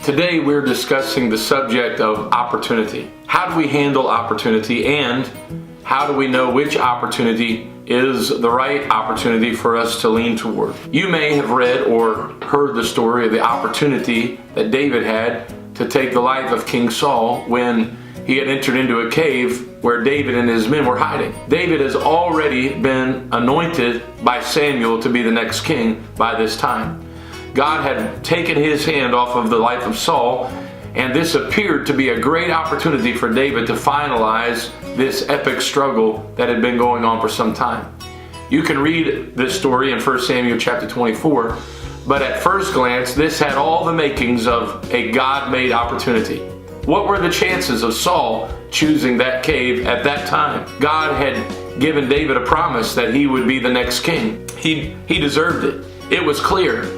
Today we're discussing the subject of opportunity. How do we handle opportunity, and how do we know which opportunity is the right opportunity for us to lean toward? You may have read or heard the story of the opportunity that David had to take the life of King Saul when he had entered into a cave where David and his men were hiding. David has already been anointed by Samuel to be the next king by this time. God had taken his hand off of the life of Saul, and this appeared to be a great opportunity for David to finalize this epic struggle that had been going on for some time. You can read this story in 1 Samuel chapter 24, but at first glance, this had all the makings of a God-made opportunity. What were the chances of Saul choosing that cave at that time? God had given David a promise that he would be the next king. He deserved it. It was clear.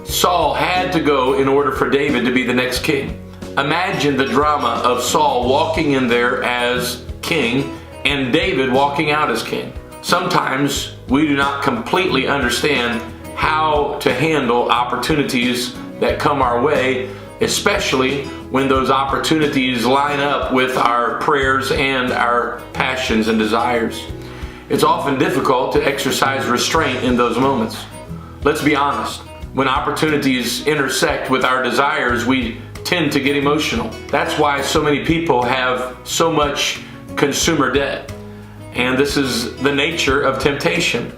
Saul had to go in order for David to be the next king. Imagine the drama of Saul walking in there as king and David walking out as king. Sometimes we do not completely understand how to handle opportunities that come our way, especially when those opportunities line up with our prayers and our passions and desires. It's often difficult to exercise restraint in those moments. Let's be honest. When opportunities intersect with our desires, we tend to get emotional. That's why so many people have so much consumer debt. And this is the nature of temptation.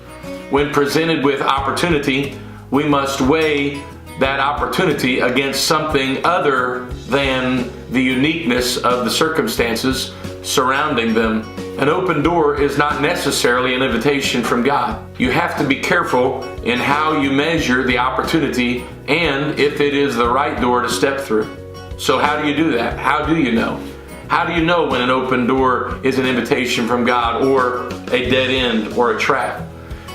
When presented with opportunity, we must weigh that opportunity against something other than the uniqueness of the circumstances surrounding them. An open door is not necessarily an invitation from God. You have to be careful in how you measure the opportunity and if it is the right door to step through. So how do you do that? How do you know? How do you know when an open door is an invitation from God or a dead end or a trap?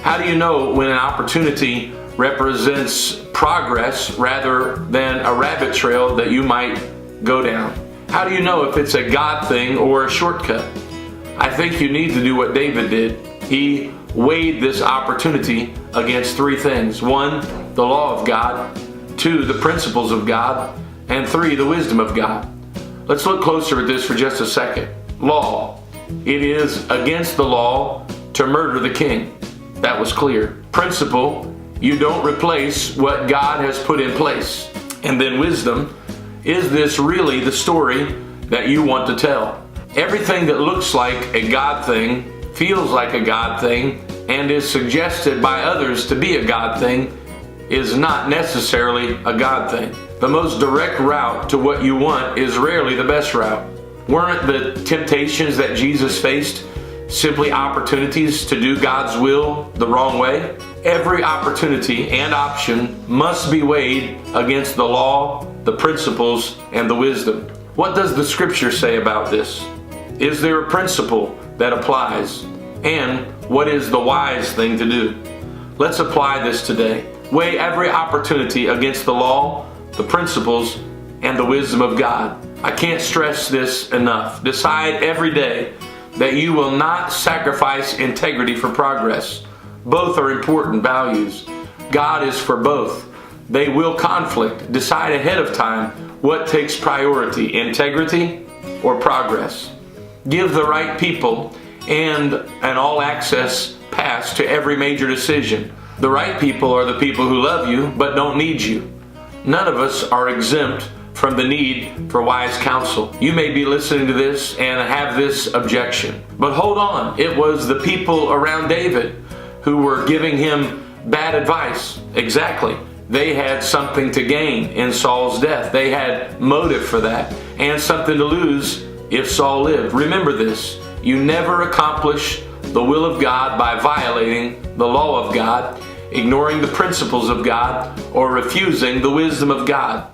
How do you know when an opportunity represents progress rather than a rabbit trail that you might go down? How do you know if it's a God thing or a shortcut? I think you need to do what David did. He weighed this opportunity against three things. 1, the law of God. 2, the principles of God. And 3, the wisdom of God. Let's look closer at this for just a second. Law. It is against the law to murder the king. That was clear. Principle. You don't replace what God has put in place. And then wisdom. Is this really the story that you want to tell? Everything that looks like a God thing, feels like a God thing, and is suggested by others to be a God thing is not necessarily a God thing. The most direct route to what you want is rarely the best route. Weren't the temptations that Jesus faced simply opportunities to do God's will the wrong way? Every opportunity and option must be weighed against the law, the principles, and the wisdom. What does the scripture say about this? Is there a principle that applies? And what is the wise thing to do? Let's apply this today. Weigh every opportunity against the law, the principles, and the wisdom of God. I can't stress this enough. Decide every day that you will not sacrifice integrity for progress. Both are important values. God is for both. They will conflict. Decide ahead of time what takes priority, integrity or progress. Give the right people and an all-access pass to every major decision. The right people are the people who love you but don't need you. None of us are exempt from the need for wise counsel. You may be listening to this and have this objection. But hold on, it was the people around David who were giving him bad advice. Exactly. They had something to gain in Saul's death. They had motive for that and something to lose if Saul lived. Remember this, you never accomplish the will of God by violating the law of God, ignoring the principles of God, or refusing the wisdom of God.